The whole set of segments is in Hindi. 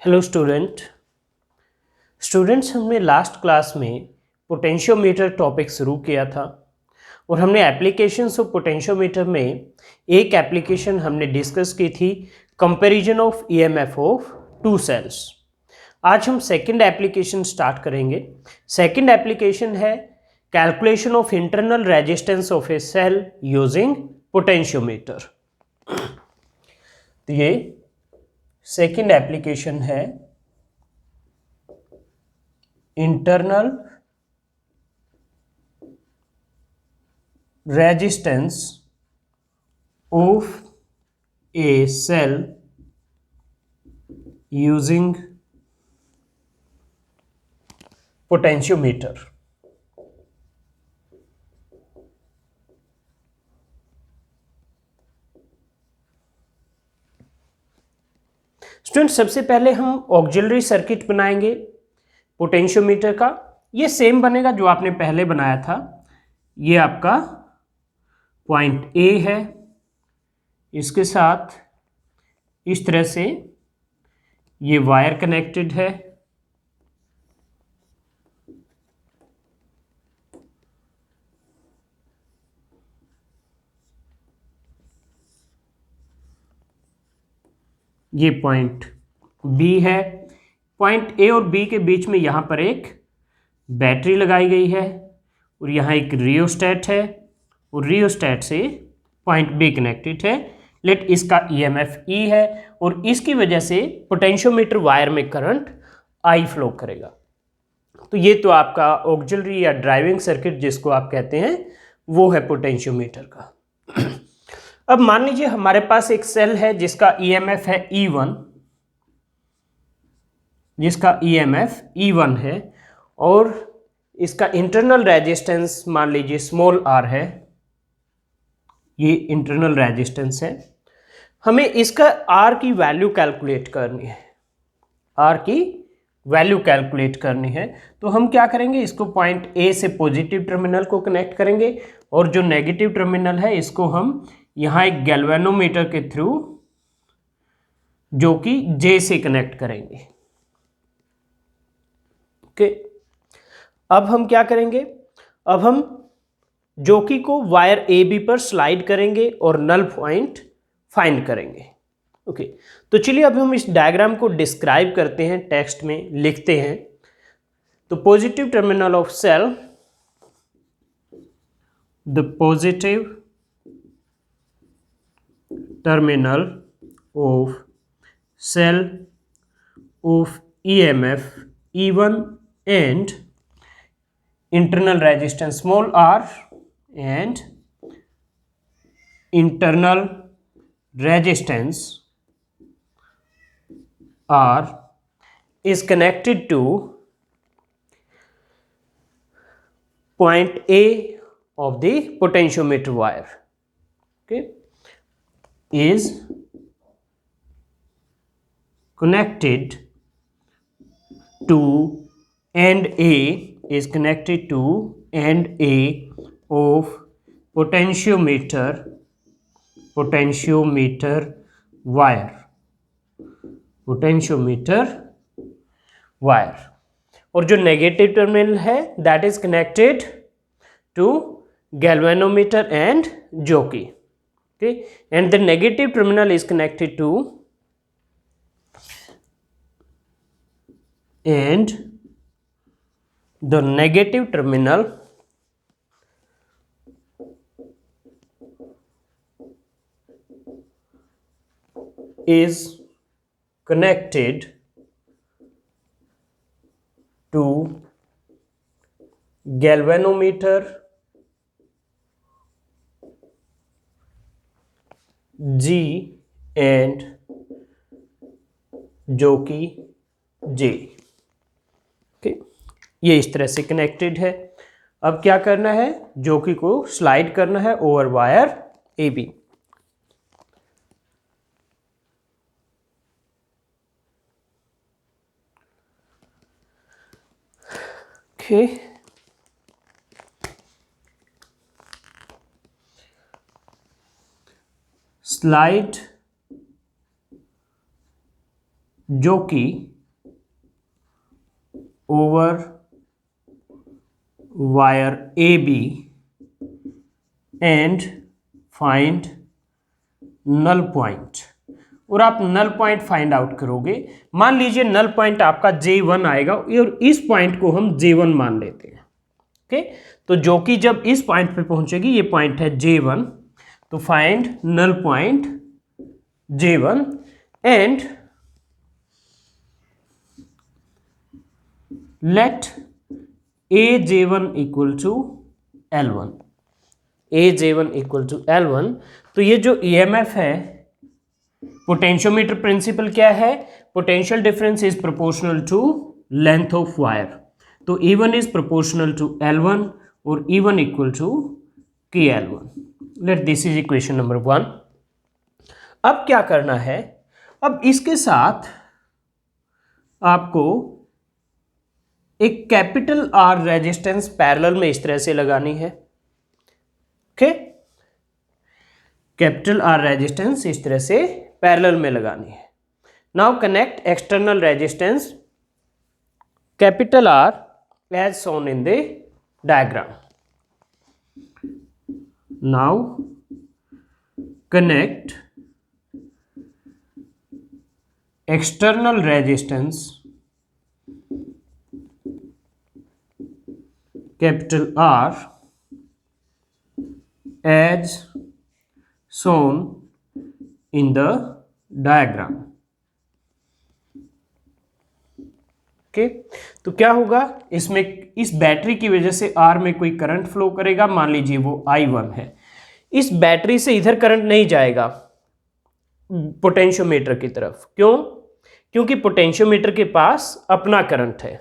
हेलो स्टूडेंट्स हमने लास्ट क्लास में पोटेंशियोमीटर टॉपिक शुरू किया था और हमने एप्लीकेशंस ऑफ पोटेंशियोमीटर में एक एप्लीकेशन हमने डिस्कस की थी comparison of EMF of two cells. आज हम सेकंड एप्लीकेशन स्टार्ट करेंगे। सेकंड एप्लीकेशन है calculation of internal resistance of a cell using potentiometer. तो ये सेकंड एप्लीकेशन है internal resistance of a cell using potentiometer. Student सबसे पहले हम ऑक्सिलरी सर्किट बनाएंगे पोटेंशियोमीटर का। ये सेम बनेगा जो आपने पहले बनाया था। ये आपका पॉइंट ए है, इसके साथ इस तरह से ये वायर कनेक्टेड है। ये पॉइंट बी है। पॉइंट ए और बी के बीच में यहाँ पर एक बैटरी लगाई गई है और यहाँ एक रियोस्टेट है और रियोस्टेट से पॉइंट बी कनेक्टेड है। लेट इसका ईएमएफ ई है और इसकी वजह से पोटेंशियोमीटर वायर में करंट आई फ्लो करेगा। तो ये तो आपका ऑक्सिलरी या ड्राइविंग सर्किट जिसको आप कहते हैं वो है पोटेंशियोमीटर का। अब मान लीजिए हमारे पास एक सेल है जिसका ईएमएफ है E1, जिसका ईएमएफ E1 है और इसका इंटरनल रेजिस्टेंस मान लीजिए स्मॉल r है। ये इंटरनल रेजिस्टेंस है। हमें इसका r की वैल्यू कैलकुलेट करनी है। r की वैल्यू कैलकुलेट करनी है तो हम क्या करेंगे, इसको पॉइंट A से पॉजिटिव टर्मिनल को कनेक्ट करेंगे और जो नेगेटिव टर्मिनल है इसको हम यहाँ एक गैल्वेनोमीटर के थ्रू जो कि J से कनेक्ट करेंगे। ओके, अब हम क्या करेंगे, अब हम जोकी को वायर AB पर स्लाइड करेंगे और नल पॉइंट फाइंड करेंगे। ओके, तो चलिए अब हम इस डायग्राम को डिस्क्राइब करते हैं, टेक्स्ट में लिखते हैं। तो positive terminal of cell, the positive terminal of cell of EMF E1 and internal resistance small r and internal resistance r is connected to point A of the potentiometer wire. Okay, is connected to end A is connected to end A of potentiometer wire, potentiometer wire, और जो नेगेटिव टर्मिनल है that is connected to galvanometer and jockey. Okay, and the negative terminal is connected to and the negative terminal is connected to galvanometer G and जोकी J। ओके, ये इस तरह से कनेक्टेड है। अब क्या करना है, जोकी को स्लाइड करना है over wire AB। Okay, slide जोकी over wire AB and find null point। और आप नल पॉइंट फाइंड आउट करोगे। मान लीजिए नल पॉइंट आपका J1 आएगा और इस पॉइंट को हम J1 मान लेते हैं। ओके, तो जो कि जब इस पॉइंट पे पहुंचेगी, ये पॉइंट है J1, तो find null point J1 and let AJ1 equal to L1। AJ1 equal to L1। तो ये जो EMF है, पोटेंशियोमीटर प्रिंसिपल क्या है? Potential difference is proportional to length of wire. तो E1 is proportional to L1 और E1 equal to KL1। Let this is equation number 1। अब क्या करना है? अब इसके साथ आपको एक कैपिटल R रेजिस्टेंस पैरेलल में इस तरह से लगानी है। ओके, कैपिटल R रेजिस्टेंस इस तरह से पैरेलल में लगानी है। Now connect external resistance capital R as shown in the diagram. Now connect external resistance capital R as shown in the diagram। Okay, तो क्या होगा इसमें? इस बैटरी की वजह से R में कोई करंट फ्लो करेगा, मान लीजिए वो I1 है। इस बैटरी से इधर करंट नहीं जाएगा पोटेंशियोमीटर की तरफ। क्यों? क्योंकि पोटेंशियोमीटर के पास अपना करंट है।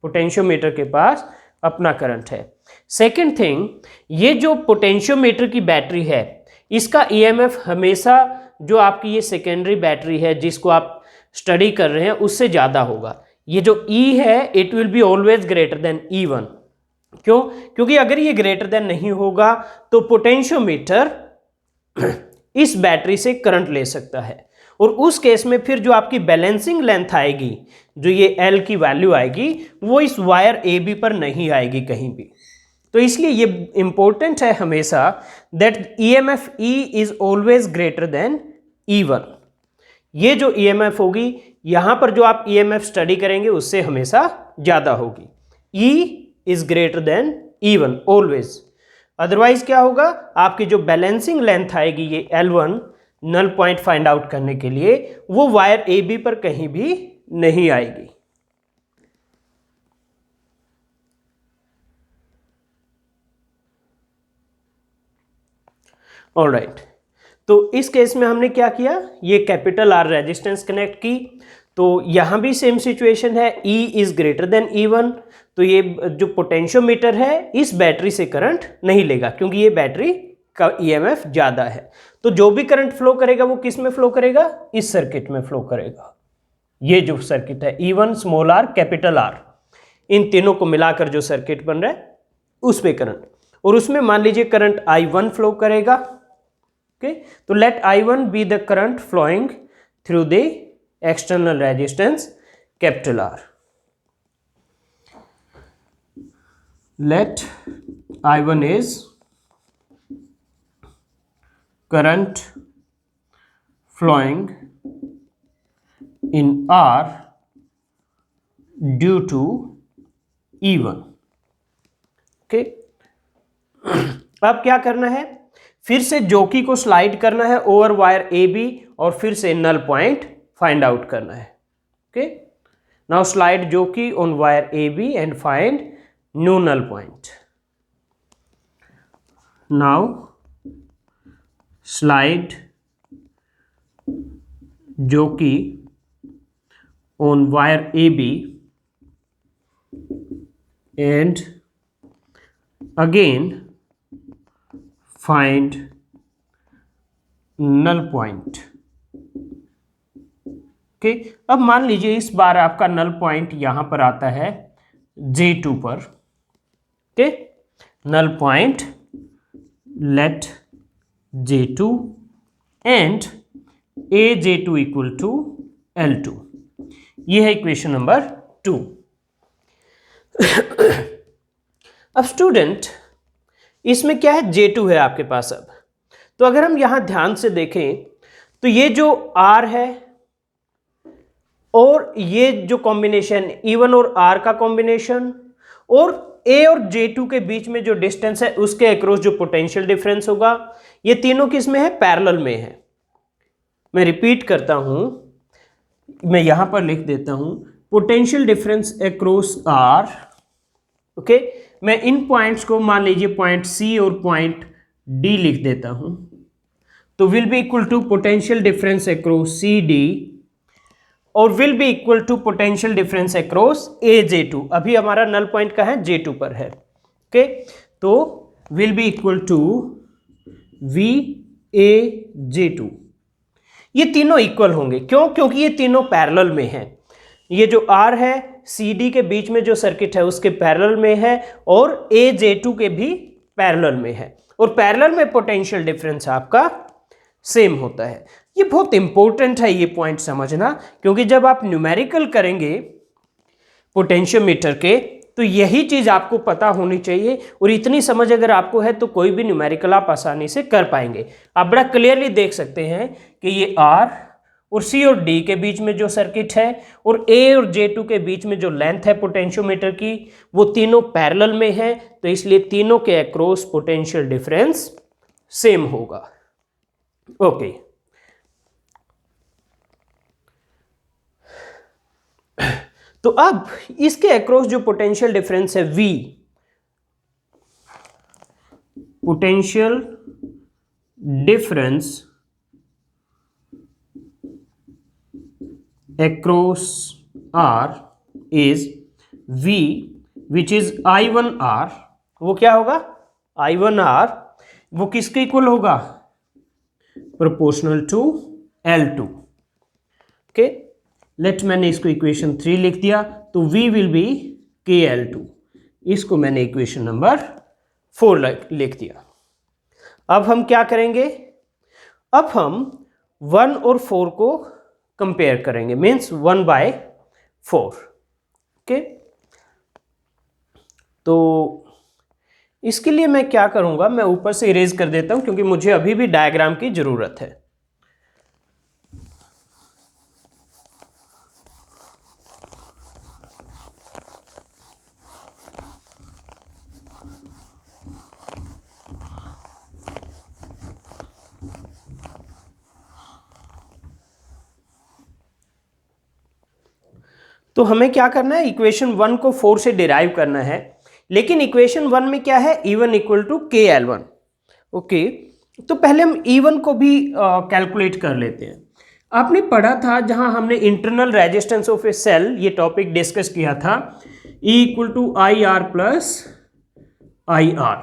पोटेंशियोमीटर के पास अपना करंट है। सेकेंड थिंग, ये जो पोटेंशियोमीटर की बैटरी है, इसका EMF हमेशा जो आपकी ये सेकेंडरी बैटरी है जिसको आप स्टडी कर रहे हैं उससे ज़्यादा होगा। ये जो E है it will be always greater than E1। क्यों? क्योंकि अगर ये ग्रेटर देन नहीं होगा तो पोटेंशियोमीटर इस बैटरी से करंट ले सकता है, और उस केस में फिर जो आपकी बैलेंसिंग लेंथ आएगी, जो ये L की वैल्यू आएगी, वो इस वायर AB पर नहीं आएगी कहीं भी। तो इसलिए ये इंपॉर्टेंट है हमेशा that EMF E is always greater than E1। ये जो EMF होगी यहां पर जो आप EMF स्टडी करेंगे उससे हमेशा ज्यादा होगी। E is greater than E1 always. Otherwise क्या होगा? आपकी जो बैलेंसिंग लेंथ आएगी ये L1 null point find out करने के लिए, वो वायर AB पर कहीं भी नहीं आएगी। ऑलराइट, तो इस केस में हमने क्या किया? ये कैपिटल R रेजिस्टेंस कनेक्ट की। तो यहां भी सेम सिचुएशन है, E is greater than E1। तो ये जो पोटेंशियोमीटर है इस बैटरी से करंट नहीं लेगा क्योंकि ये बैटरी का EMF ज्यादा है। तो जो भी करंट फ्लो करेगा वो किस में फ्लो करेगा? इस सर्किट में फ्लो करेगा। ये जो सर्किट है E1 small r capital R, इन तीनों को मिलाकर जो सर्किट बन रहा है उस पे करंट, और उसमें मान लीजिए करंट I1 फ्लो करेगा। ओके, तो let I1 be the current flowing through the external resistance capital R। Let I1 is current flowing in R due to E1। Okay, अब क्या करना है? फिर से जॉकी को स्लाइड करना है ओवर वायर AB और फिर से नल पॉइंट फाइंड आउट करना है। Okay, now slide jockey on wire AB and find new null point. Now slide jockey on wire AB and again find null point। Okay, अब मान लीजिए इस बार आपका नल पॉइंट यहां पर आता है J2 पर। Okay, null point let J2 and AJ2 equal to L2। ये है इक्वेशन नंबर 2। अब स्टूडेंट इसमें क्या है, J2 है आपके पास। अब तो अगर हम यहां ध्यान से देखें तो ये जो R है और ये जो कॉम्बिनेशन E1 और R का कॉम्बिनेशन और A और J2 के बीच में जो डिस्टेंस है उसके अक्रॉस जो पोटेंशियल डिफरेंस होगा, ये तीनों किस में है, पैरेलल में है। मैं रिपीट करता हूं, मैं यहां पर लिख देता हूं potential difference across R। Okay, मैं इन पॉइंट्स को मान लीजिए पॉइंट C और पॉइंट D लिख देता हूं, तो will be equal to potential difference across CD और will be equal to potential difference across AJ2। अभी हमारा नल पॉइंट का है, J2 पर है। ओके, तो will be equal to VAJ2। ये तीनों इक्वल होंगे, क्यों? क्योंकि ये तीनों पैरेलल में हैं। ये जो R है CD के बीच में जो सर्किट है उसके पैरेलल में है और AJ2 के भी पैरेलल में है, और पैरेलल में पोटेंशियल डिफरेंस आपका सेम होता है। ये बहुत इंपॉर्टेंट है ये पॉइंट समझना, क्योंकि जब आप न्यूमेरिकल करेंगे पोटेंशियोमीटर के तो यही चीज आपको पता होनी चाहिए, और इतनी समझ अगर आपको है तो कोई भी न्यूमेरिकल आप आसानी से कर पाएंगे। आप बड़ा क्लियरली देख सकते हैं कि ये R और C और D के बीच में जो सर्किट है और A और J2 के बीच में जो लेंथ है पोटेंशियोमीटर की, वो तीनों पैरेलल में है, तो इसलिए तीनों के अक्रॉस पोटेंशियल डिफरेंस सेम होगा। ओके, तो अब इसके अक्रॉस जो पोटेंशियल डिफरेंस है V, potential difference across R is V which is I1R। वो क्या होगा, I1R, वो किसके इक्वल होगा, proportional to L2। Okay, late, मैंने इसको इक्वेशन 3 लिख दिया, तो V विल बी KL2। इसको मैंने इक्वेशन नंबर 4 लिख दिया। अब हम क्या करेंगे, अब हम 1 और 4 को कंपेयर करेंगे, मीन्स 1/4। ओके, तो इसके लिए मैं क्या करूंगा, मैं ऊपर से इरेज कर देता हूं क्योंकि मुझे अभी भी डायग्राम की जरूरत है। तो हमें क्या करना है, इक्वेशन 1 को 4 से डिराइव करना है, लेकिन इक्वेशन 1 में क्या है, E1 equal to KL1। Okay, तो पहले हम E1 को भी कैलकुलेट कर लेते हैं। आपने पढ़ा था जहां हमने internal resistance of a cell ये टॉपिक डिस्कस किया था, E equal to IR plus IR।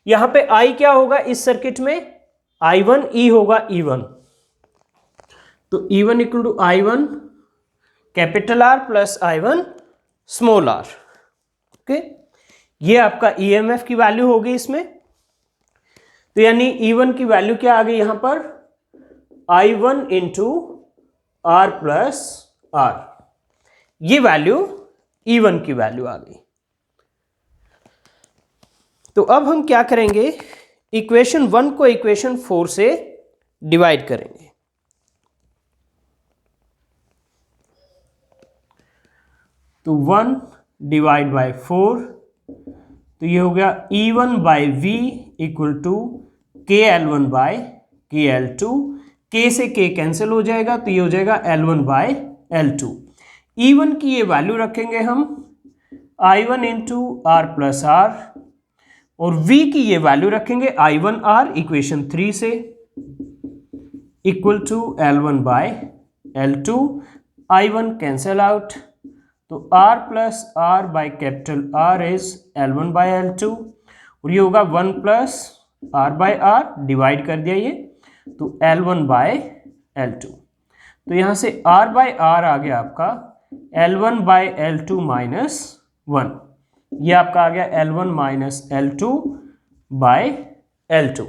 यहां पे I क्या होगा इस सर्किट में, I1, E होगा E1, तो E1 equal to I1 capital R plus I1 small r। Okay, ये आपका EMF की वैल्यू होगी इसमें, तो यानी E1 की वैल्यू क्या आ गई यहां पर, I1 into R plus R। ये वैल्यू E1 की वैल्यू आ गई। तो अब हम क्या करेंगे, इक्वेशन 1 को इक्वेशन 4 से डिवाइड करेंगे। तो 1 डिवाइड बाय 4, तो ये हो गया E1 by V equal to KL1 by KL2। K से K कैंसिल हो जाएगा, तो ये हो जाएगा L1 बाय L2। E1 की ये वैल्यू रखेंगे हम I1 into R plus R, और V की ये वैल्यू रखेंगे I1R इक्वेशन 3 से, equal to L1 by L2। I1 cancel out, तो R plus R by capital R is L1 by L2, और ये होगा 1 plus R by R, divide कर दिया ये, तो L1 बाई L2। तो यहाँ से R बाई R आ गया आपका L1 बाई L2 माइनस 1, ये आपका आ गया L1 minus L2 by L2।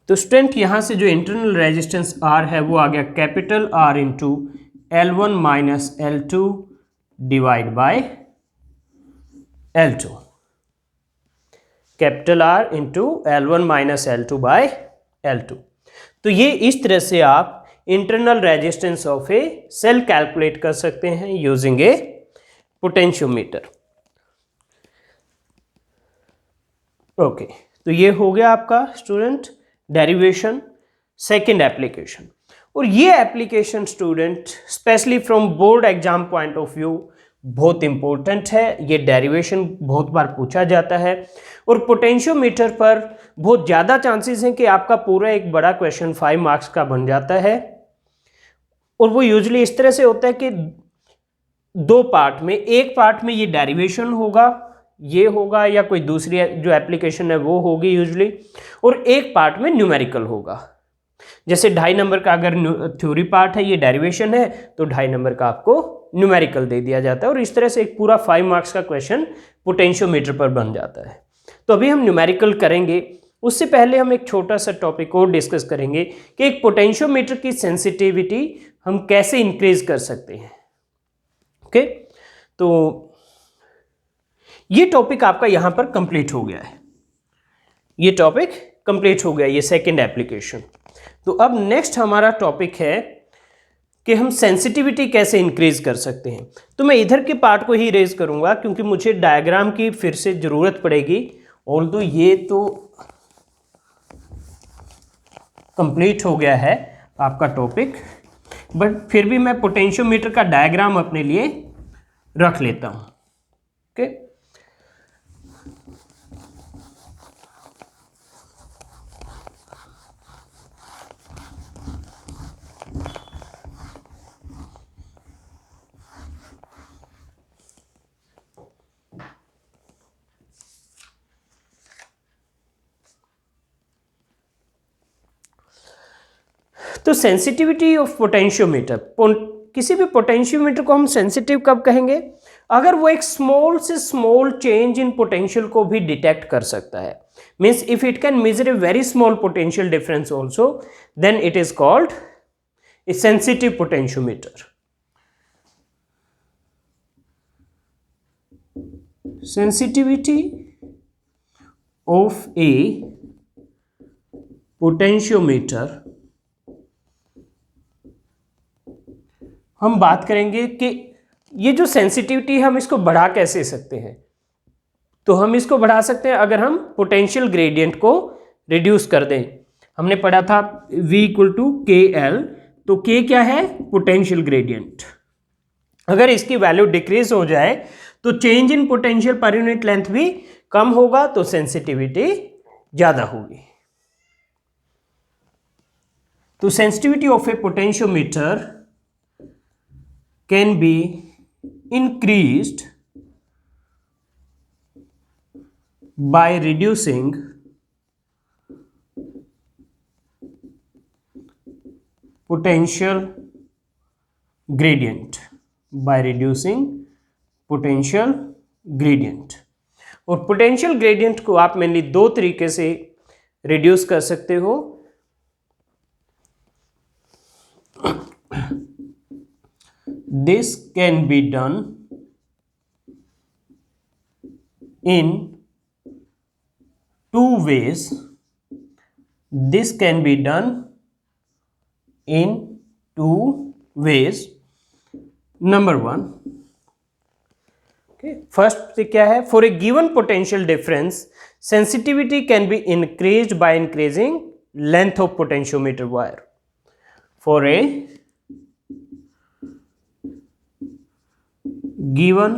तो स्टूडेंट यहाँ से जो इंटरनल रेजिस्टेंस R है वो आ गया capital R into L1 minus L2 divide by L2, capital R into L1 minus L2 by L2। तो ये इस तरह से आप internal resistance of a cell calculate कर सकते हैं यूजिंग ए पोटेंशियोमीटर। ओके, तो ये हो गया आपका स्टूडेंट डेरिवेशन। सेकंड एप्लीकेशन, और ये application student specially from board exam point of view बहुत इंपॉर्टेंट है। ये डेरिवेशन बहुत बार पूछा जाता है और पोटेंशियोमीटर पर बहुत ज़्यादा चांसेस हैं कि आपका पूरा एक बड़ा क्वेश्चन 5 मार्क्स का बन जाता है। और वो यूजुअली इस तरह से होता है कि दो पार्ट में, एक पार्ट में ये डेरिवेशन होगा, ये होगा, या कोई दूसरी जो एप्लीकेशन है वो होगी यूजुअली, और एक पार्ट में न्यूमेरिकल होगा। जैसे 2.5 नंबर का अगर थ्योरी पार्ट है, ये डेरिवेशन है, तो 2.5 नंबर का आपको न्यूमेरिकल दे दिया जाता है और इस तरह से एक पूरा 5 मार्क्स का क्वेश्चन पोटेंशियोमीटर पर बन जाता है। तो अभी हम न्यूमेरिकल करेंगे, उससे पहले हम एक छोटा सा टॉपिक और डिस्कस करेंगे कि एक पोटेंशियोमीटर की सेंसिटिविटी हम कैसे इंक्रीज कर सकते हैं। ओके, तो ये टॉपिक आपका यहां पर कंप्लीट हो गया है, ये टॉपिक कंप्लीट हो गया, ये सेकंड एप्लीकेशन। तो अब नेक्स्ट हमारा टॉपिक है कि हम सेंसिटिविटी कैसे इंक्रीज कर सकते हैं। तो मैं इधर के पार्ट को ही रेज करूंगा क्योंकि मुझे डायग्राम की फिर से जरूरत पड़ेगी। ऑल्दो ये तो कंप्लीट हो गया है आपका टॉपिक, बट फिर भी मैं पोटेंशियोमीटर का डायग्राम अपने लिए रख लेता हूं। ओके, तो सेंसिटिविटी ऑफ पोटेंशियोमीटर, किसी भी पोटेंशियोमीटर को हम सेंसिटिव कब कहेंगे? अगर वो एक स्मॉल से स्मॉल चेंज इन पोटेंशियल को भी डिटेक्ट कर सकता है। Means if it can measure a very small potential difference also, then it is called a sensitive potentiometer. Sensitivity of a potentiometer, हम बात करेंगे कि ये जो सेंसिटिविटी है हम इसको बढ़ा कैसे सकते हैं। तो हम इसको बढ़ा सकते हैं अगर हम पोटेंशियल ग्रेडियंट को रिड्यूस कर दें। हमने पढ़ा था V इक्वल टू के एल, तो K क्या है? Potential gradient. अगर इसकी वैल्यू डिक्रीज हो जाए तो change in potential per unit length भी कम होगा, तो सेंसिटिविटी ज्यादा होगी। तो sensitivity of a potentiometer can be increased by reducing potential gradient, by reducing potential gradient। और पोटेंशियल ग्रेडियंट को आप मेनली दो तरीके से रिड्यूस कर सकते हो। This can be done in two ways. This can be done in two ways. Number one, okay, first क्या है? For a given potential difference, sensitivity can be increased by increasing length of potentiometer wire. For a given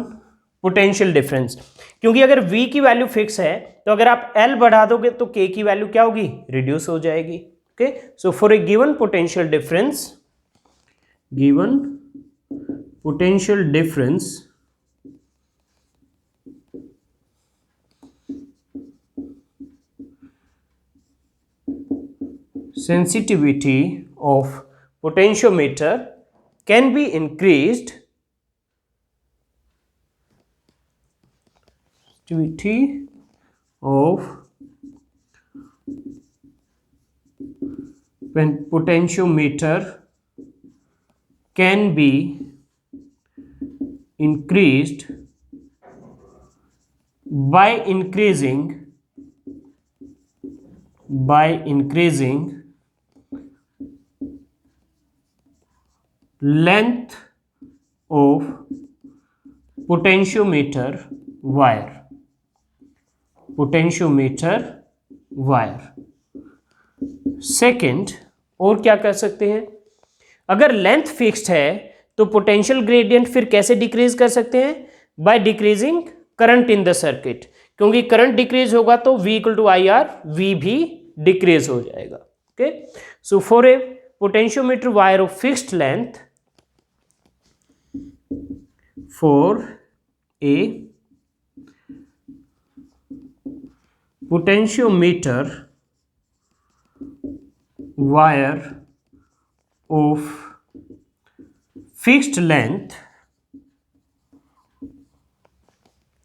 potential difference, क्योंकि अगर V की वैल्यू फिक्स है तो अगर आप L बढ़ा दोगे तो K की वैल्यू क्या होगी? रिड्यूस हो जाएगी। Okay, so for A given potential difference, given potential difference sensitivity of potentiometer can be increased of potentiometer can be increased by increasing length of potentiometer wire। Second, और क्या कर सकते हैं, अगर लेंथ फिक्स्ड है तो पोटेंशियल ग्रेडियंट फिर कैसे डिक्रीज कर सकते हैं, by decreasing current in the circuit, क्योंकि करंट डिक्रीज होगा तो V equal to I R, V भी डिक्रीज हो जाएगा। Okay, so for a potentiometer wire of fixed length, for a potentiometer wire of fixed length,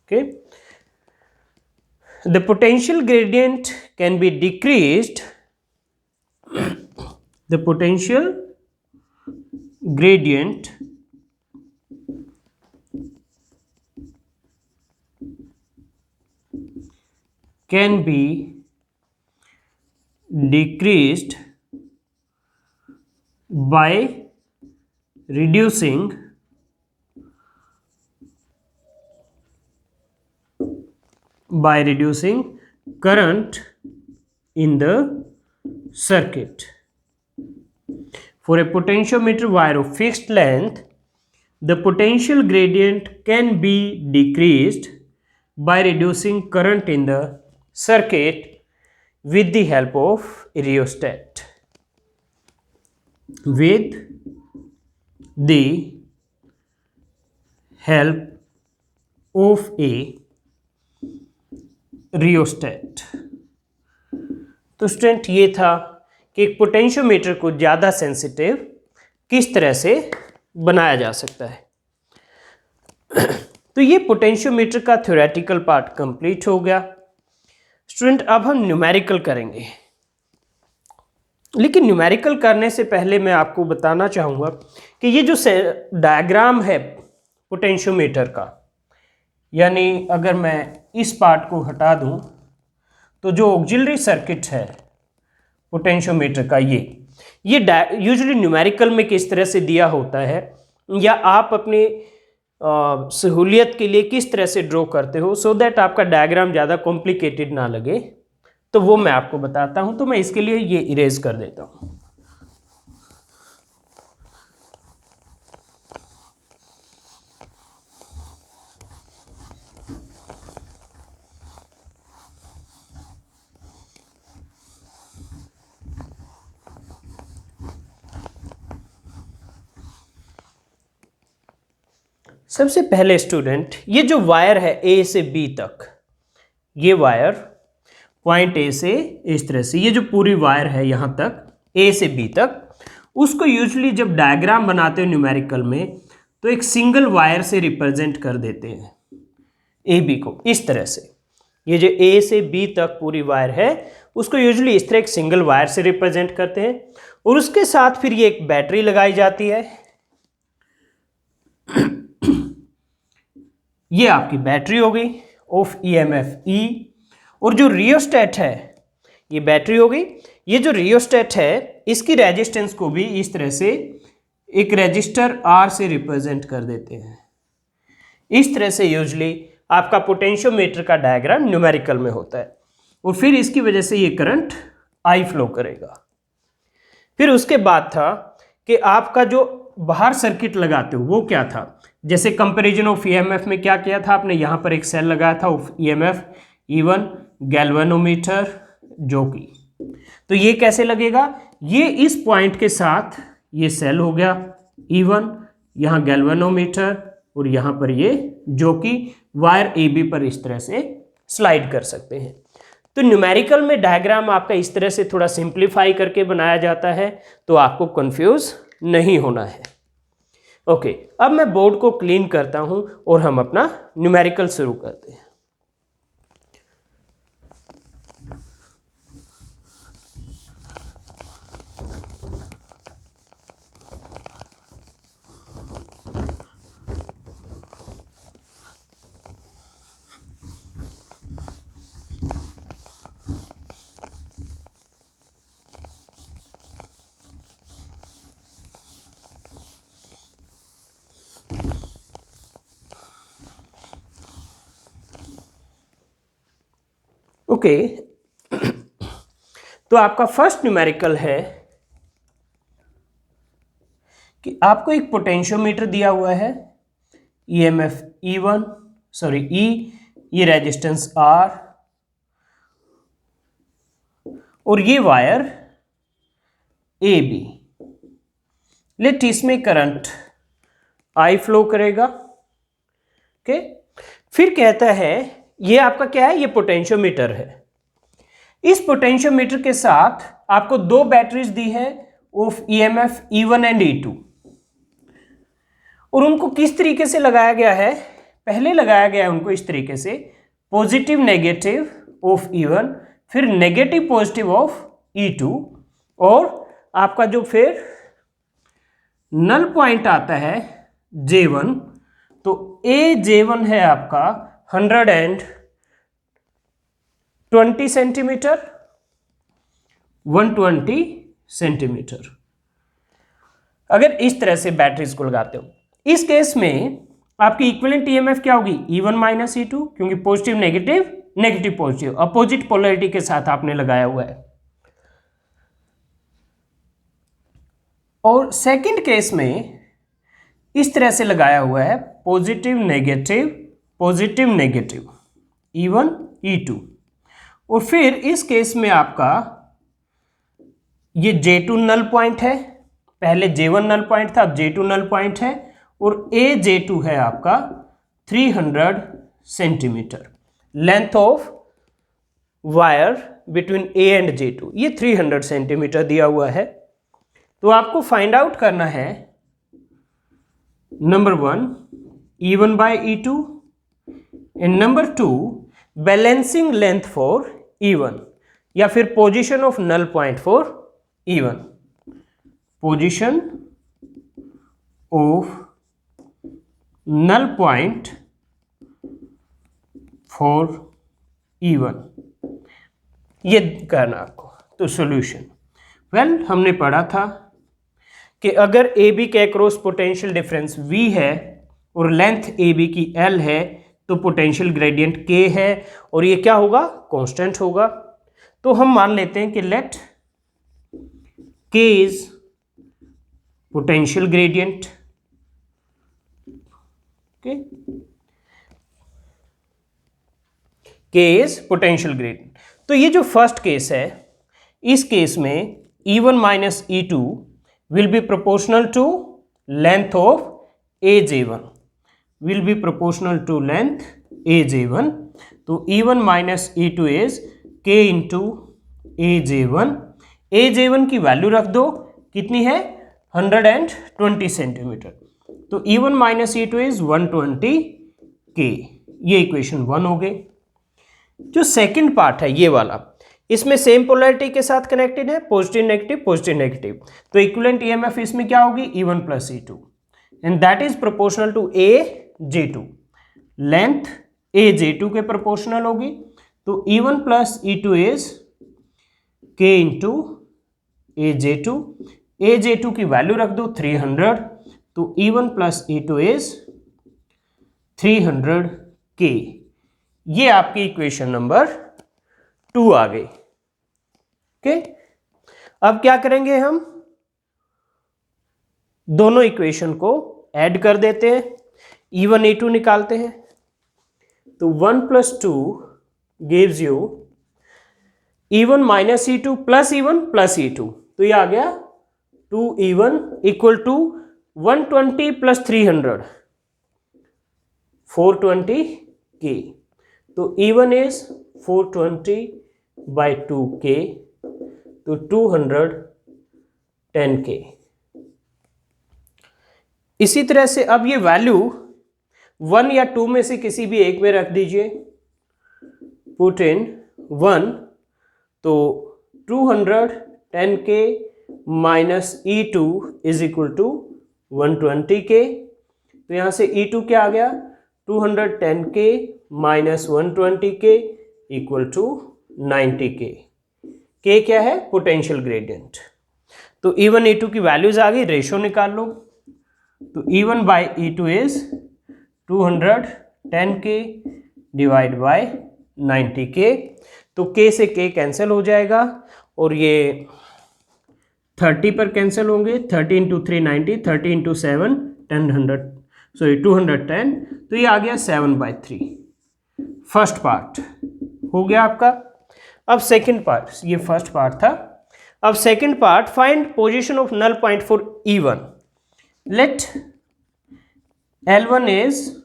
okay, the potential gradient can be decreased, the potential gradient can be decreased by reducing current in the circuit. For a potentiometer wire of fixed length, the potential gradient can be decreased by reducing current in the circuit with the help of rheostat. With the help of a rheostat. तो स्टूडेंट ये था कि एक पोटेंशियोमीटर को ज़्यादा सेंसिटिव किस तरह से बनाया जा सकता है। तो ये पोटेंशियोमीटर का थ्योरेटिकल पार्ट कंप्लीट हो गया। स्टूडेंट अब हम न्यूमेरिकल करेंगे, लेकिन न्यूमेरिकल करने से पहले मैं आपको बताना चाहूँगा कि ये जो डायग्राम है पोटेंशियोमीटर का, यानी अगर मैं इस पार्ट को हटा दूँ तो जो ऑक्सिलरी सर्किट है पोटेंशियोमीटर का, ये यूजुअली न्यूमेरिकल में किस तरह से दिया होता है, या आप अपने सहूलियत के लिए किस तरह से ड्रॉ करते हो, सो दैट आपका डायग्राम ज़्यादा कॉम्प्लिकेटेड ना लगे, तो वो मैं आपको बताता हूँ। तो मैं इसके लिए ये इरेज कर देता हूँ। सबसे पहले स्टूडेंट, ये जो वायर है ए से बी तक, ये वायर पॉइंट ए से इस तरह से, ये जो पूरी वायर है यहाँ तक ए से बी तक, उसको यूजुअली जब डायग्राम बनाते हो न्यूमेरिकल में तो एक सिंगल वायर से रिप्रेजेंट कर देते हैं ए बी को इस तरह से। ये जो ए से बी तक पूरी वायर है उसको यूजुअली इस तरह एक सिंगल वायर से रिप्रेजेंट करते हैं, और उसके साथ फिर ये एक बैटरी लगाई जाती है। ये आपकी बैटरी हो गई ऑफ ईएमएफ ई, और जो रियोस्टेट है ये बैटरी हो गई। ये जो रियोस्टेट है इसकी रेजिस्टेंस को भी इस तरह से एक रेजिस्टर आर से रिप्रेजेंट कर देते हैं। इस तरह से यूजुअली आपका पोटेंशियोमीटर का डायग्राम न्यूमेरिकल में होता है, और फिर इसकी वजह से ये करंट आई फ्लो करेगा। फिर उसके बाद था कि आपका जो बाहर सर्किट लगाते हो वो क्या था, जैसे कंपैरिजन ऑफ ईएमएफ में क्या किया था आपने, यहाँ पर एक सेल लगाया था ऑफ ईएमएफ E1 गैल्वेनोमीटर, जो कि तो ये कैसे लगेगा, ये इस पॉइंट के साथ ये सेल हो गया E1, यहाँ गैल्वेनोमीटर, और यहाँ पर ये जो कि वायर AB पर इस तरह से स्लाइड कर सकते हैं। तो न्यूमेरिकल में डायग्राम आपका इस तरह से थोड़ा सिंप्लीफाई करके बनाया जाता है, तो आपको कंफ्यूज नहीं होना है। ओके, अब मैं बोर्ड को क्लीन करता हूं और हम अपना न्यूमेरिकल शुरू करते हैं। ओके, तो आपका फर्स्ट न्यूमेरिकल है कि आपको एक पोटेंशियोमीटर दिया हुआ है, EMF E1 सॉरी E, ये रेजिस्टेंस R और ये वायर AB। लेट इसमें करंट I फ्लो करेगा। ओके, फिर कहता है ये आपका क्या है, ये पोटेंशियोमीटर है। इस पोटेंशियोमीटर के साथ आपको दो बैटरीज दी है of EMF E1 and E2, और उनको किस तरीके से लगाया गया है, पहले लगाया गया है उनको इस तरीके से, पॉजिटिव नेगेटिव ऑफ E1, फिर नेगेटिव पॉजिटिव ऑफ E2, और आपका जो फिर नल पॉइंट आता है J1, तो J1 है आपका 120 सेंटीमीटर, 120 सेंटीमीटर। अगर इस तरह से बैटरीज को लगाते हो, इस केस में आपकी इक्विवेलेंट ईएमएफ क्या होगी, E1 माइनस E2, क्योंकि positive negative negative positive opposite polarity के साथ आपने लगाया हुआ है। और सेकंड केस में इस तरह से लगाया हुआ है, पॉजिटिव नेगेटिव E1 E2, और फिर इस केस में आपका ये J2 नल पॉइंट है, पहले J1 नल पॉइंट था, अब J2 नल पॉइंट है, और J2 है आपका 300 centimetre. Length of wire between A and J2 ये 300 सेंटीमीटर दिया हुआ है। तो आपको फाइंड आउट करना है number 1 E1 by E2 and number 2 balancing length for E1, या फिर position of null point for E1, position of null point for E1, ये करना आपको। तो सॉल्यूशन, वेल हमने पढ़ा था कि अगर AB के अक्रॉस पोटेंशियल डिफरेंस V है और लेंथ AB की L है, तो पोटेंशियल ग्रेडियंट K है, और ये क्या होगा, कांस्टेंट होगा। तो हम मान लेते हैं कि let K is potential gradient, okay, K is potential gradient. तो ये जो फर्स्ट केस है, इस केस में E1 minus E2 will be proportional to length of AJ1, will be proportional to length AJ1। तो E1 minus E2 is K into AJ1। AJ1 की वैल्यू रख दो, कितनी है, 120 सेंटीमीटर। तो E1 minus E2 is 120 K। ये इक्वेशन 1 हो गई। जो सेकंड पार्ट है ये वाला, इसमें सेम पोलैरिटी के साथ कनेक्टेड है, पॉजिटिव नेगेटिव, तो इक्विवेलेंट ईएमएफ इसमें क्या होगी, E1 plus E2, and that is proportional to AJ2, length AJ2 के प्रोपोर्शनल होगी। तो E1 plus E2 is K into AJ2, AJ2 की वैल्यू रख दो 300, तो E1 plus E2 is 300 K। ये आपकी इक्वेशन नंबर 2 आ गई। ओके, अब क्या करेंगे, हम दोनों इक्वेशन को ऐड कर देते हैं, E1 E2 निकालते हैं। तो 1 plus 2 gives you E1 minus E2 plus E1 plus E2, तो ये आ गया 2E1 equal to 120 plus 300 420 K। तो E1 इज 420 बाई 2K, तो 210K। इसी तरह से अब ये वैल्यू 1 या 2 में से किसी भी एक में रख दीजिए, पुट इन 1, तो 210K minus E2 is equal to 120K। तो यहाँ से E2 क्या आ गया, 210K minus 120K equal to 90K। K क्या है, पोटेंशियल ग्रेडियंट। तो E1 E2 की वैल्यूज आ गई, रेशो निकाल लो। तो E1 by E2 is 210K divide by 90K। तो K से K कैंसिल हो जाएगा और ये 30 पर कैंसिल होंगे, 30 इंटू 3 90, 30 इंटू 7 210, तो ये आ गया 7/3। फर्स्ट पार्ट हो गया आपका। अब सेकंड पार्ट, ये फर्स्ट पार्ट था। अब second part, find position of null point for E1। Let L1 is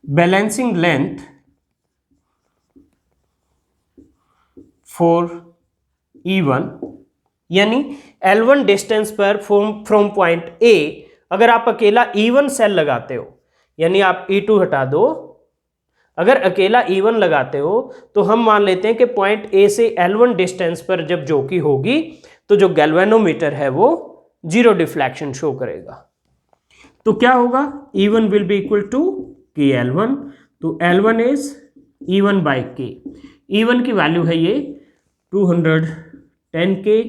balancing length for E1, यानी L1 डिस्टेंस पर फ्रॉम पॉइंट A अगर आप अकेला E1 सेल लगाते हो, यानी आप E2 हटा दो, अगर अकेला E1 लगाते हो तो हम मान लेते हैं कि पॉइंट A से L1 डिस्टेंस पर जब जोकी होगी तो जो गैल्वेनोमीटर है वो 0 डिफ्लेक्शन शो करेगा। तो क्या होगा, E1 will be equal to KL1, तो L1 इज E1/K। E1 की वैल्यू है ये 210K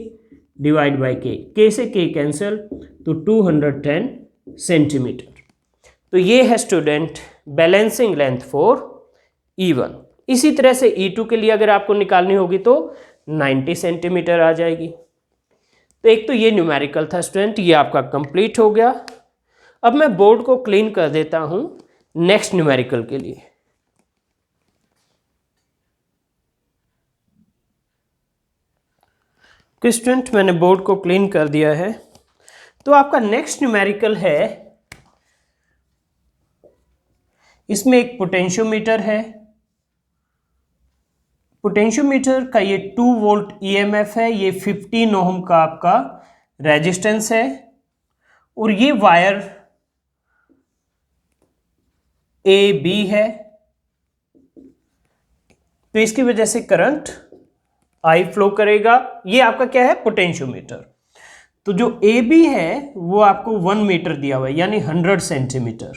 डिवाइड बाई K से K कैंसिल, तो 210 सेंटीमीटर। तो ये है student balancing length for E1। इसी तरह से E2 के लिए अगर आपको निकालनी होगी तो 90 सेंटीमीटर आ जाएगी। तो एक तो ये न्यूमेरिकल था स्टूडेंट, ये आपका कंप्लीट हो गया। अब मैं बोर्ड को क्लीन कर देता हूं नेक्स्ट न्यूमेरिकल के लिए। स्टूडेंट मैंने बोर्ड को क्लीन कर दिया है। तो आपका नेक्स्ट न्यूमेरिकल है, इसमें एक पोटेंशियोमीटर है। पोटेंशियोमीटर का ये 2 वोल्ट EMF है, ये 15 ओम का आपका रेजिस्टेंस है और ये वायर AB है। तो इसकी वजह से करंट I फ्लो करेगा। ये आपका क्या है, पोटेंशियोमीटर। तो जो AB है वो आपको 1 मीटर दिया हुआ है, यानी 100 सेंटीमीटर,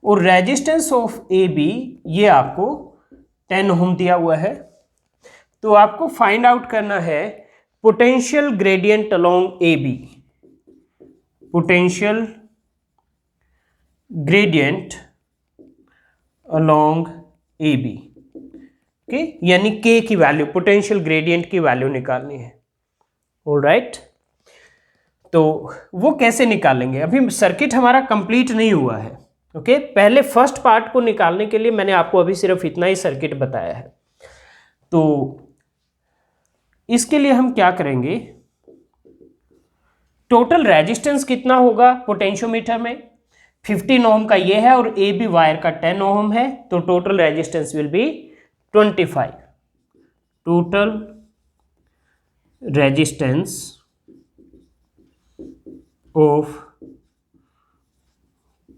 और रेजिस्टेंस ऑफ AB ये आपको 10 ओम दिया हुआ है। तो आपको फाइंड आउट करना है potential gradient along AB, potential gradient along AB, okay, यानी K की वैल्यू, पोटेंशियल ग्रेडियंट की वैल्यू निकालनी है। ऑलराइट, तो वो कैसे निकालेंगे, अभी सर्किट हमारा कंप्लीट नहीं हुआ है। ओके, पहले फर्स्ट पार्ट को निकालने के लिए मैंने आपको अभी सिर्फ इतना ही सर्किट बताया है। तो इसके लिए हम क्या करेंगे, टोटल रेजिस्टेंस कितना होगा पोटेंशियोमीटर में, 15 ओम का ये है और AB वायर का 10 ओम है, तो total resistance will be 25। Total resistance of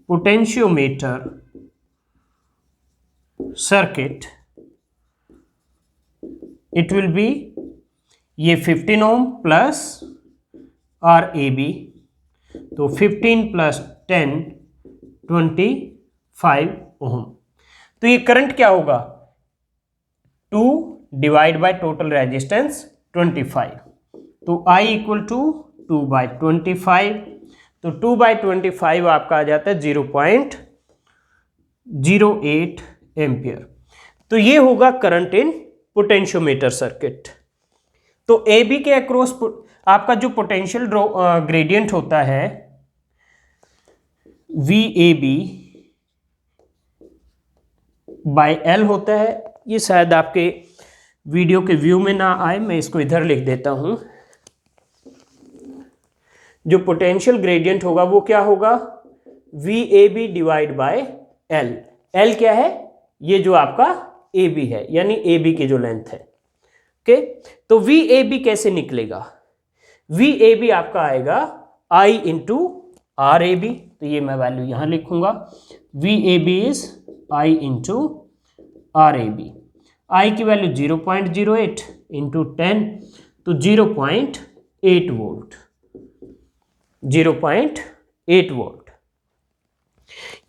potentiometer circuit, it will be ये 15 ओम प्लस RAB, तो 15 प्लस 10 25 ओम। तो ये करंट क्या होगा, 2 डिवाइड बाय टोटल रेजिस्टेंस 25, तो I इक्वल टू 2/25, तो 2/25 आपका आ जाता है 0.08 एम्पियर। तो ये होगा करंट इन पोटेंशियोमीटर सर्किट। तो AB के अक्रॉस आपका जो पोटेंशियल ग्रेडियंट होता है VAB बाय L होता है। ये शायद आपके वीडियो के व्यू में ना आए, मैं इसको इधर लिख देता हूं। जो पोटेंशियल ग्रेडियंट होगा वो क्या होगा, VAB divide by L। L क्या है, ये जो आपका AB है, यानी AB की जो लेंथ है। ओके, तो VAB कैसे निकलेगा, VAB आपका आएगा I इंटू RAB, तो ये मैं वैल्यू यहां लिखूंगा, VAB is I into RAB। I की वैल्यू 0.08 इंटू 10, तो 0.8 वोल्ट, 0.8 वोल्ट।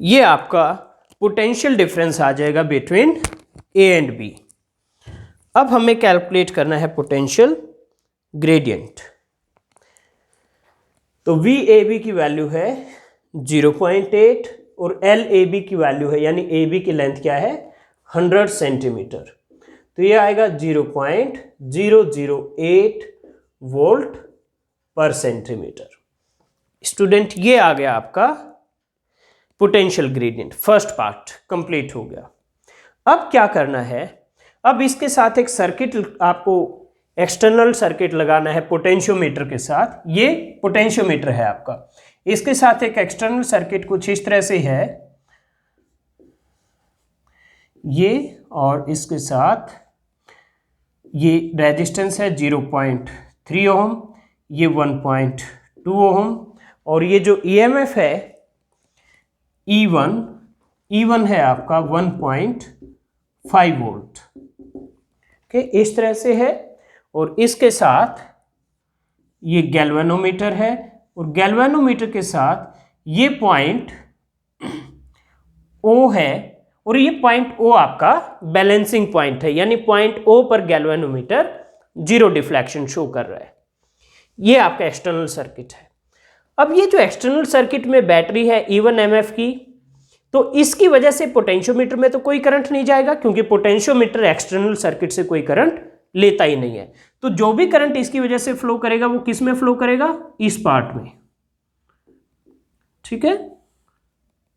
ये आपका पोटेंशियल डिफरेंस आ जाएगा बिटवीन A एंड B। अब हमें कैलकुलेट करना है पोटेंशियल ग्रेडियंट। तो VAB की वैल्यू है 0.8 और LAB की वैल्यू है, यानी AB की लेंथ क्या है 100 सेंटीमीटर, तो ये आएगा 0.008 वोल्ट पर सेंटीमीटर। स्टूडेंट ये आ गया आपका potential gradient, first part complete हो गया। अब क्या करना है, अब इसके साथ एक सर्किट आपको एक्सटर्नल सर्किट लगाना है पोटेंशियोमीटर के साथ। ये पोटेंशियोमीटर है आपका, इसके साथ एक एक्सटर्नल सर्किट कुछ इस तरह से है ये, और इसके साथ ये रेजिस्टेंस है 0.3 ओम, ये 1.2 ओम, और ये जो ईएमएफ है E1 है आपका 1.5 वोल्ट। ओके, इस तरह से है। और इसके साथ ये गैल्वेनोमीटर है, और गैल्वेनोमीटर के साथ ये पॉइंट O है, और ये पॉइंट O आपका बैलेंसिंग पॉइंट है, यानी पॉइंट O पर गैल्वेनोमीटर जीरो डिफ्लेक्शन शो कर रहा है। ये आपका एक्सटर्नल सर्किट है। अब ये जो एक्सटर्नल सर्किट में बैटरी है E1 mF की, तो इसकी वजह से पोटेंशियोमीटर में तो कोई करंट नहीं जाएगा, क्योंकि पोटेंशियोमीटर एक्सटर्नल सर्किट से कोई करंट लेता ही नहीं है। तो जो भी करंट इसकी वजह से फ्लो करेगा वो किस में फ्लो करेगा, इस पार्ट में, ठीक है,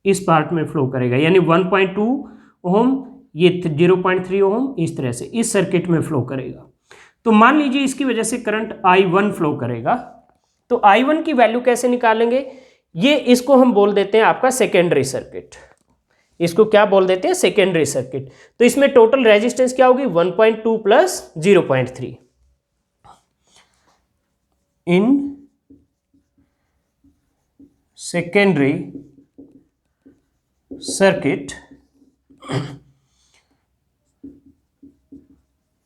इस पार्ट में फ्लो करेगा, यानी 1.2 ओम, ये 0.3 ओम, इस तरह से इस सर्किट में फ्लो करेगा। तो मान लीजिए इसकी वजह से करंट I1 फ्लो करेगा, तो I1 की वैल्यू कैसे निकालेंगे, ये इसको हम बोल देते हैं आपका सेकेंडरी सर्किट। इसको क्या बोल देते हैं, सेकेंडरी सर्किट। तो इसमें टोटल रेजिस्टेंस क्या होगी, 1.2 plus 0.3। In secondary circuit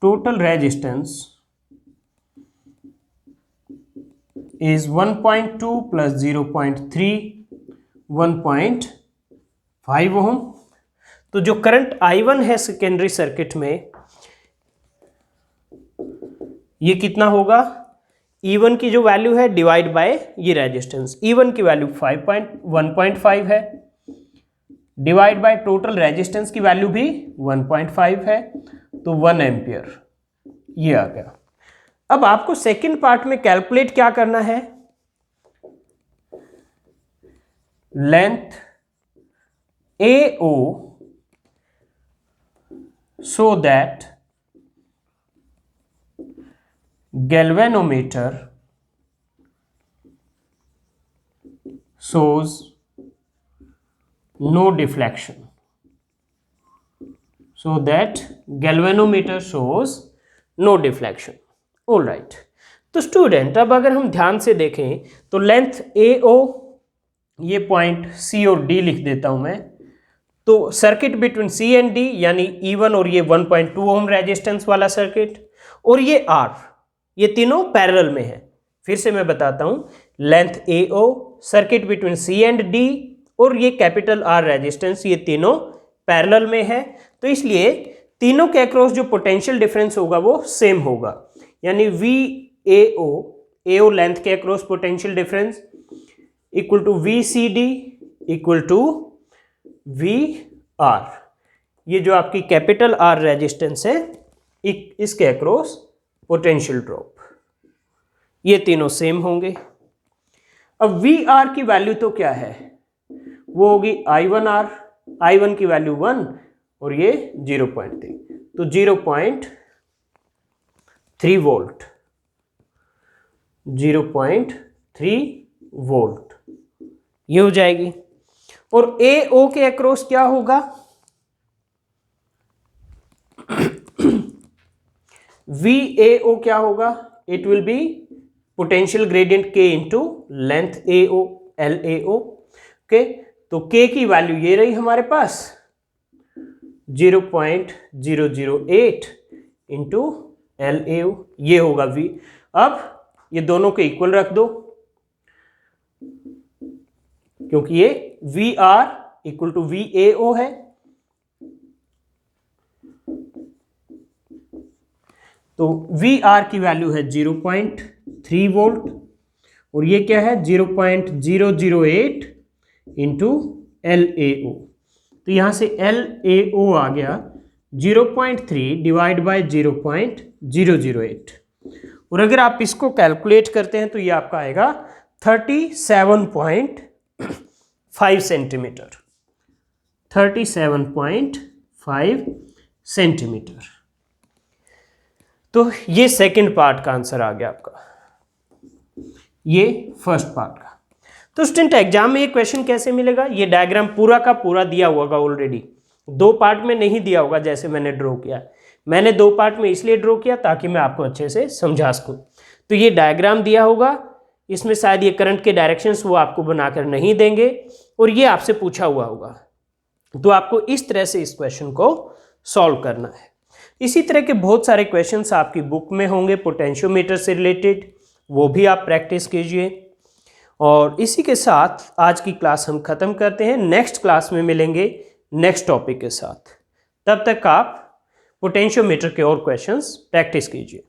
total resistance is 1.2 plus 0.3 1.5 ओम। तो जो करंट I1 है सेकेंडरी सर्किट में, ये कितना होगा, E1 की जो वैल्यू है डिवाइड बाय ये रेजिस्टेंस, E1 की वैल्यू 1.5 है, डिवाइड बाय टोटल रेजिस्टेंस की वैल्यू भी 1.5 है, तो 1 एम्पियर, ये आ गया। अब आपको सेकंड पार्ट में कैलकुलेट क्या करना है, length AO so that galvanometer shows no deflection, so that galvanometer shows no deflection। All right. तो स्टूडेंट अब अगर हम ध्यान से देखें तो लेंथ AO, ये पॉइंट C और D लिख देता हूं मैं, तो circuit between C and D यानी E1 और ये 1.2 ओम रेजिस्टेंस वाला सर्किट, और ये R, ये तीनों पैरेलल में है। फिर से मैं बताता हूं, length AO, circuit between C and D, और ये कैपिटल R रेजिस्टेंस, ये तीनों पैरेलल में है। तो इसलिए तीनों के अक्रॉस जो पोटेंशियल डिफरेंस होगा वो सेम होगा, यानी VAO लेंथ के across potential difference equal to VCD equal to VR। ये जो आपकी कैपिटल R रेजिस्टेंस है, इसके अक्रॉस पोटेंशियल ड्रॉप, ये तीनों सेम होंगे। अब VR की वैल्यू तो क्या है, वो होगी I1R, I1 की वैल्यू 1 और ये 0.3, तो 0.3 वोल्ट, 0.3 वोल्ट ये हो जाएगी। और AO के अक्रॉस क्या होगा, VAO क्या होगा, it will be potential gradient K into length AO, LAO। Okay, तो K की वैल्यू ये रही हमारे पास 0.008 इंटू LAO, ये होगा V। अब ये दोनों को इक्वल रख दो, क्योंकि ये VR इक्वल टू VAO है। तो VR की वैल्यू है 0.3 वोल्ट, और ये क्या है 0.008 इंटू LAO। तो यहाँ से LAO आ गया 0.3 डिवाइड बाय 0.008, और अगर आप इसको कैलकुलेट करते हैं तो ये आपका आएगा 37.5 सेंटीमीटर, 37.5 सेंटीमीटर। तो ये सेकंड पार्ट का आंसर आ गया आपका, ये फर्स्ट पार्ट का। तो स्टूडेंट एग्जाम में ये क्वेश्चन कैसे मिलेगा, ये डायग्राम पूरा का पूरा दिया होगा ऑलरेडी, दो पार्ट में नहीं दिया होगा जैसे मैंने ड्रॉ किया। मैंने दो पार्ट में इसलिए ड्रॉ किया ताकि मैं आपको अच्छे से समझा सकूं। तो ये डायग्राम दिया होगा, इसमें शायद ये करंट के डायरेक्शंस वो आपको बनाकर नहीं देंगे, और ये आपसे पूछा हुआ होगा, तो आपको इस तरह से इस क्वेश्चन को सॉल्व करना है। इसी तरह के बहुत सारे क्वेश्चंस आपकी बुक में होंगे पोटेंशियोमीटर से रिलेटेड, वो भी आप प्रैक्टिस कीजिए। और इसी के साथ आज की क्लास हम खत्म करते हैं, नेक्स्ट क्लास में मिलेंगे नेक्स्ट टॉपिक के साथ। तब तक आप पोटेंशियोमीटर के और क्वेश्चंस प्रैक्टिस कीजिए।